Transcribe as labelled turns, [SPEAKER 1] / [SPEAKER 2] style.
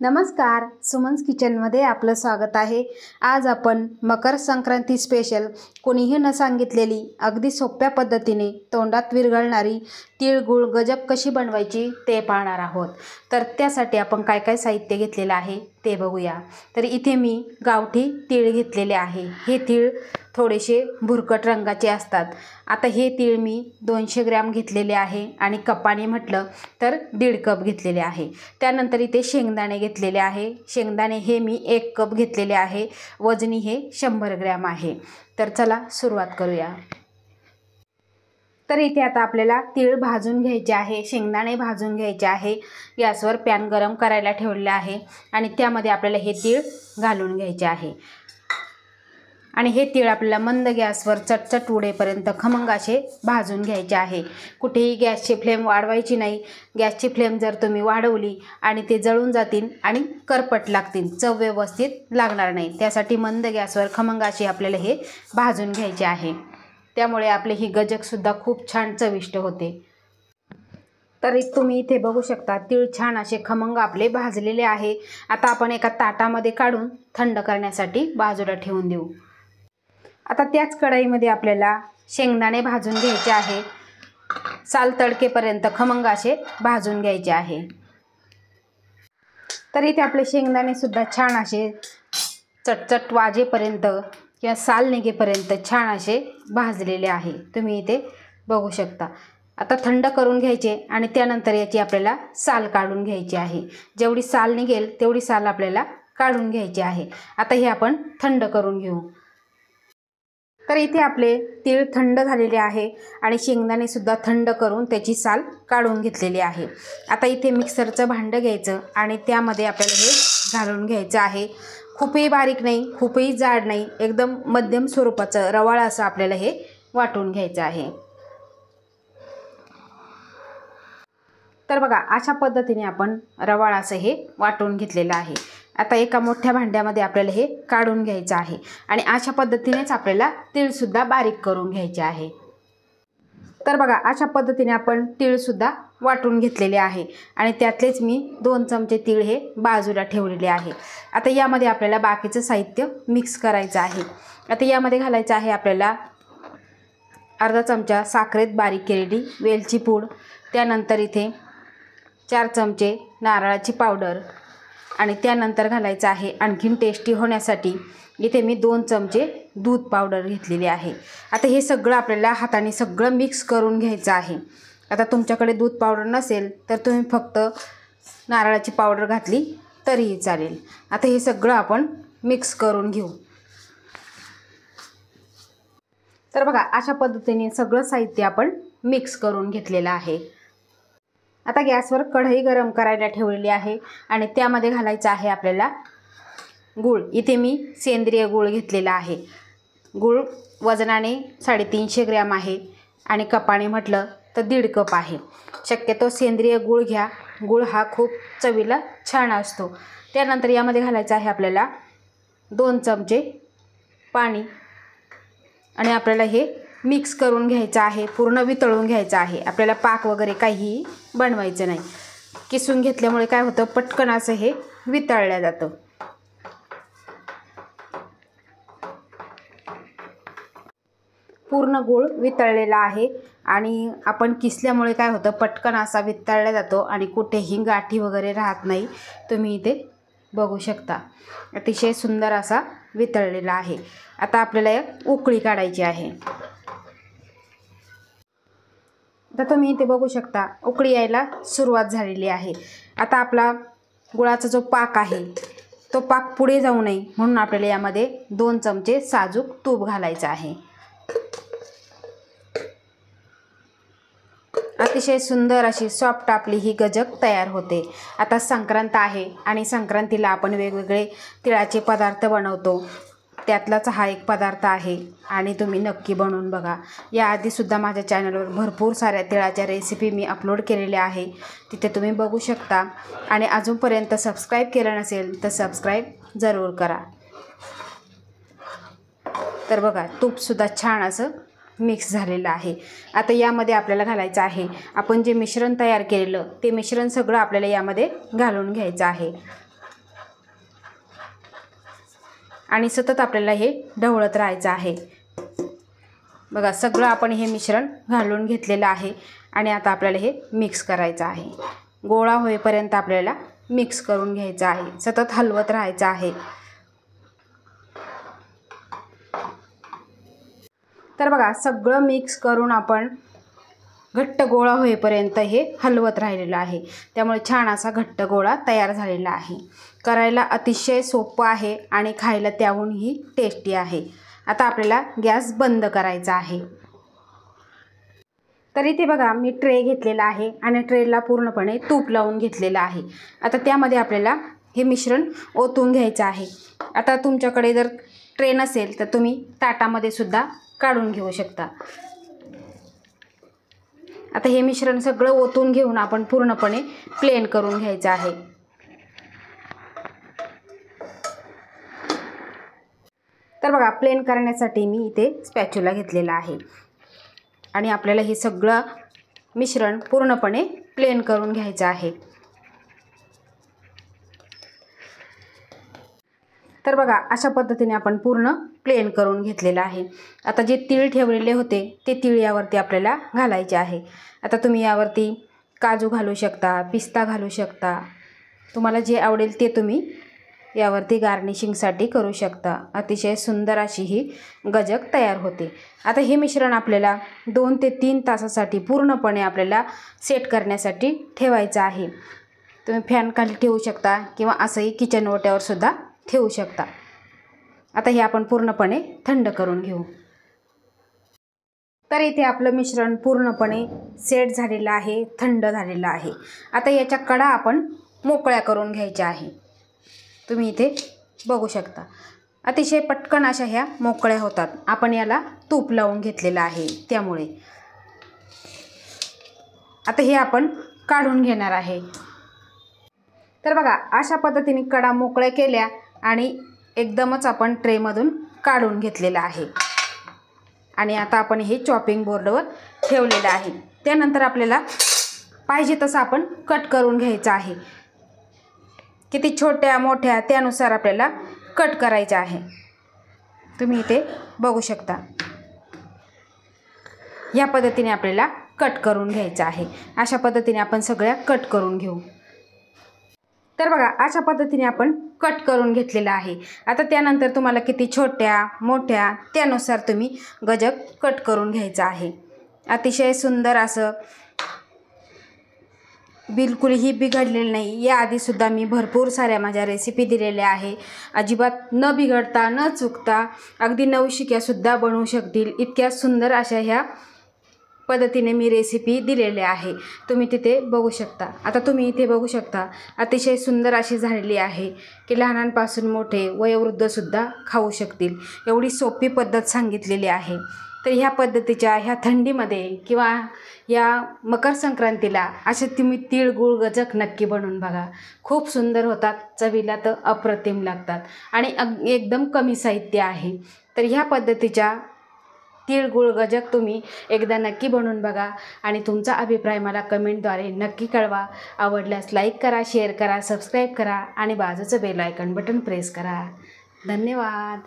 [SPEAKER 1] नमस्कार, सुमन्स किचनमध्ये आपलं स्वागत आहे। आज आपण मकर संक्रांती स्पेशल कोणीही न सांगितलेली अगदी सोप्या पद्धतीने तोंडात विरघळणारी तिळगुळ गजक कशी बनवायची ते पाहणार आहोत। तर त्यासाठी आपण काय काय साहित्य घेतलेले आहे ते बघूया। तर इथे मी गावठी तीळ घेतलेले आहे। हे तीळ थोडेसे भुरकट रंगाचे असतात। आता हे तीळ मी 200 ग्रॅम घेतलेले आहे आणि कपाने म्हटलं तर 1.5 कप घेतलेले आहे। त्यानंतर इथे शेंगदाणे घेतलेले आहे। शेंगदाणे हे मी 1 कप घेतलेले आहे। वजनी हे 100 ग्रॅम आहे। तर चला सुरुवात करूया। तर इथे आता आपल्याला तीळ भाजून घ्यायचे आहे, शेंगदाणे भाजून घ्यायचे आहे। गॅसवर पॅन गरम करायला ठेवलेला आहे आणि त्यामध्ये आपल्याला हे तीळ घालून घ्यायचे आहे आणि हे तीळ आपल्याला मंद गॅसवर चटचट उडेपर्यंत खमंग असे भाजून घ्यायचे आहे। कुठेही गॅसची फ्लेम वाढवायची नाही। गॅसची फ्लेम जर तुम्ही वाढवली आणि ते जळून जातील आणि करपट लागतील, चव व्यवस्थित लागणार नाही। त्यासाठी मंद गॅसवर खमंग असे आपल्याला हे भाजून घ्यायचे आहे। त्यामुळे आपले ही गजक सुद्धा खूप छान चविष्ट होते। तर तुम्ही इथे बघू शकता तीळ छान असे खमंग आपले भाजलेले आहे। आता आपण एका ताटामध्ये काढून थंड करण्यासाठी बाजूला ठेवून देऊ। आता त्याच कढईमध्ये आपल्याला शेंगदाणे भाजून घ्यायचे आहे। साल तडकेपर्यंत खमंग असे भाजून घ्यायचे आहे। तर इथे आपले शेंगदाणे सुद्धा छान असे चटचट वाजेपर्यंत किंवा साल निघेपर्यंत छान असे भाजलेले आहे। तुम्ही इथे बघू शकता। आता थंड करून घ्यायचे आणि त्यानंतर याची आपल्याला साल काढून घ्यायची आहे। जेवढी साल निघेल तेवढी साल आपल्याला काढून घ्यायची आहे। आता हे आपण थंड करून घेऊ। तर इथे आपले तीळ थंड झालेले आहे आणि शेंगदाणे सुद्धा थंड करून त्याची साल काढून घेतलेली आहे। आता इथे मिक्सरचं भांडं घ्यायचं आणि त्यामध्ये आपल्याला हे घालून घ्यायचं आहे। खूपही बारीक नाही, खूपही जाड नाही, एकदम मध्यम स्वरूपाचं रवाळ असं आपल्याला हे वाटून घ्यायचं आहे। तर बघा अशा पद्धतीने आपण रवाळ असं हे वाटून घेतलेलं आहे। आता एका मोठ्या भांड्यामध्ये आपल्याला हे काढून घ्यायचं आहे आणि अशा पद्धतीनेच आपल्याला तीळ सुद्धा बारीक करून घ्यायचे आहे। तर बघा अशा पद्धतीने आपण तीळ सुद्धा वाटून घेतलेले आहे आणि त्यातलेच मी 2 चमचे तीळ हे बाजूला ठेवलेले आहे। आता यामध्ये आपल्याला बाकीचं साहित्य मिक्स करायचं आहे। आता यामध्ये घालायचं आहे आपल्याला अर्धा चमचा साखरेत बारीक केलेली वेलची पूड, त्यानंतर इथे 4 चमचे नारळाची पावडर आणि त्यानंतर घालायचं आहे आणखीन टेस्टी होण्यासाठी इथे मी 2 चमचे दूध पावडर घेतलेली आहे। आता हे सगळं आपल्याला हाताने सगळं मिक्स करून घ्यायचं आहे। आता तुमच्याकडे दूध पावडर नसेल तर तुम्ही फक्त नारळाची पावडर घातली तरीही चालेल। आता हे सगळं आपण मिक्स करून घेऊ। तर बघा अशा पद्धतीने सगळं साहित्य आपण मिक्स करून घेतलेलं आहे। आता गॅसवर कढई गरम करायला ठेवलेली आहे आणि त्यामध्ये घालायचं आहे आपल्याला गूळ। इथे मी सेंद्रिय गूळ घेतलेला आहे। गूळ वजनाने 350 ग्रॅम आहे आणि कपाने म्हटलं तर 1.5 कप आहे। शक्यतो सेंद्रिय गूळ घ्या, गूळ हा खूप चवीला छान असतो। त्यानंतर यामध्ये घालायचं आहे आपल्याला 2 चमचे पाणी आणि आपल्याला हे मिक्स करून घ्यायचं आहे, पूर्ण वितळून घ्यायचं आहे। आपल्याला पाक वगैरे काहीही बनवायचं नाही। किसून घेतल्यामुळे काय होतं, पटकन असं हे वितळलं जातं। पूर्ण गूळ वितळलेला आहे आणि आपण किसल्यामुळे काय होतं, पटकन असा वितळला जातो आणि कुठेही गाठी वगैरे राहत नाही। तुम्ही इथे बघू शकता अतिशय सुंदर असा वितळलेला आहे। आता आपल्याला एक उकळी काढायची आहे। तर तुम्ही इथे बघू शकता उकळी यायला सुरुवात झालेली आहे। आता आपला गुळाचा जो पाक आहे तो पाक पुढे जाऊ नये म्हणून आपल्याला यामध्ये 2 चमचे साजूक तूप घालायचं आहे। अतिशय सुंदर अशी सॉफ्ट आपली ही गजक तयार होते। आता संक्रांत आहे आणि संक्रांतीला आपण वेगवेगळे तिळाचे पदार्थ बनवतो, त्यातलाच हा एक पदार्थ आहे आणि तुम्ही नक्की बनवून बघा। याआधीसुद्धा माझ्या चॅनलवर भरपूर साऱ्या तिळाच्या रेसिपी मी अपलोड केलेल्या आहे, तिथे तुम्ही बघू शकता आणि अजूनपर्यंत सबस्क्राईब केलं नसेल तर सबस्क्राईब जरूर करा। तर बघा तूपसुद्धा छान असं मिक्स झालेलं आहे। आता यामध्ये आपल्याला घालायचं आहे आपण जे मिश्रण तयार केलेलं ते मिश्रण सगळं आपल्याला यामध्ये घालून घ्यायचं आहे। आणि सतत आपल्याला हे ढवळत राहायचं आहे। बघा सगळं आपण हे मिश्रण घालून घेतलेलं आहे आणि आता आपल्याला हे मिक्स करायचं आहे। गोळा होईपर्यंत आपल्याला मिक्स करून घ्यायचं आहे, सतत हलवत राहायचं आहे। तर बघा सगळं मिक्स करून आपण घट्ट गोळा होईपर्यंत हे हलवत राहिलेलं आहे, त्यामुळे छान असा घट्ट गोळा तयार झालेला आहे। करायला अतिशय सोपं आहे आणि खायला त्याहूनही टेस्टी आहे। आता आपल्याला गॅस बंद करायचा आहे। तर इथे बघा मी ट्रे घेतलेला आहे आणि ट्रेला पूर्णपणे तूप लावून घेतलेलं आहे। आता त्यामध्ये आपल्याला हे मिश्रण ओतून घ्यायचं आहे। आता तुमच्याकडे जर ट्रे नसेल तर तुम्ही ताटामध्ये सुद्धा काढून घेऊ शकता। आता हे मिश्रण सगळं ओतून घेऊन आपण पूर्णपणे प्लेन करून घ्यायचं आहे। तर बघा प्लेन करण्यासाठी मी इथे स्पॅच्युला घेतलेला आहे आणि आपल्याला हे सगळं मिश्रण पूर्णपणे प्लेन करून घ्यायचं आहे। तर बघा अशा पद्धतीने आपण पूर्ण प्लेन करून घेतलेलं आहे। आता जे तीळ ठेवलेले होते ते तीळ यावरती आपल्याला घालायचे आहे। आता तुम्ही यावरती काजू घालू शकता, पिस्ता घालू शकता, तुम्हाला जे आवडेल ते तुम्ही यावरती गार्निशिंगसाठी करू शकता। अतिशय सुंदर अशी ही गजक तयार होते। आता हे मिश्रण आपल्याला 2 ते 3 तासासाठी पूर्णपणे आपल्याला सेट करण्यासाठी ठेवायचं आहे। तुम्ही फॅन खाली ठेवू शकता किंवा असंही किचन ओट्यावर सुद्धा ठेवू शकता। आता हे आपण पूर्णपणे थंड करून घेऊ। तर इथे आपलं मिश्रण पूर्णपणे सेट झालेलं आहे, थंड झालेलं आहे। आता याच्या कडा आपण मोकळ्या करून घ्यायच्या आहे। तुम्ही इथे बघू शकता अतिशय पटकन अशा ह्या मोकळ्या होतात। आपण याला तूप लावून घेतलेलं आहे त्यामुळे। आता हे आपण काढून घेणार आहे। तर बघा अशा पद्धतीने कडा मोकळ्या केल्या आणि एकदमच आपण ट्रेमधून काढून घेतलेलं आहे आणि आता आपण हे चॉपिंग बोर्डवर ठेवलेलं आहे। त्यानंतर आपल्याला पाहिजे तसं आपण कट करून घ्यायचं आहे। किती छोट्या मोठ्या त्यानुसार आपल्याला कट करायचं आहे। तुम्ही इथे बघू शकता या पद्धतीने आपल्याला कट करून घ्यायचं आहे। अशा पद्धतीने आपण सगळ्या कट करून घेऊ। तर बघा अशा पद्धतीने आपण कट करून घेतलेला आहे। आता त्यानंतर तुम्हाला किती छोट्या मोठ्या त्यानुसार तुम्ही गजक कट करून घ्यायचं आहे। अतिशय सुंदर असं बिलकुलही बिघडलेलं नाही। याआधी सुद्धा मी भरपूर साऱ्या माझ्या रेसिपी दिलेल्या आहे। अजिबात न बिघडता न चुकता अगदी नवशिक्यासुद्धा बनवू शकतील इतक्या सुंदर अशा ह्या पद्धतीने मी रेसिपी दिलेली आहे। तुम्ही तिथे बघू शकता। आता तुम्ही इथे बघू शकता अतिशय सुंदर अशी झालेली आहे की लहानांपासून मोठे वयोवृद्धसुद्धा खाऊ शकतील, एवढी सोपी पद्धत सांगितलेली आहे। तर ह्या पद्धतीच्या ह्या थंडीमध्ये किंवा या मकर संक्रांतीला असे तुम्ही तीळ गुळ गजक नक्की बनवून बघा। खूप सुंदर होतात, चवीला तर अप्रतिम लागतात आणि एकदम कमी साहित्य आहे। तर ह्या पद्धतीच्या तीळ गुळ गजक तुम्ही एकदा नक्की बनवून बघा आणि तुमचा अभिप्राय मला कमेंटद्वारे नक्की कळवा। आवडल्यास लाईक करा, शेअर करा, सबस्क्राईब करा आणि बाजूचं बेल आयकॉन बटन प्रेस करा। धन्यवाद।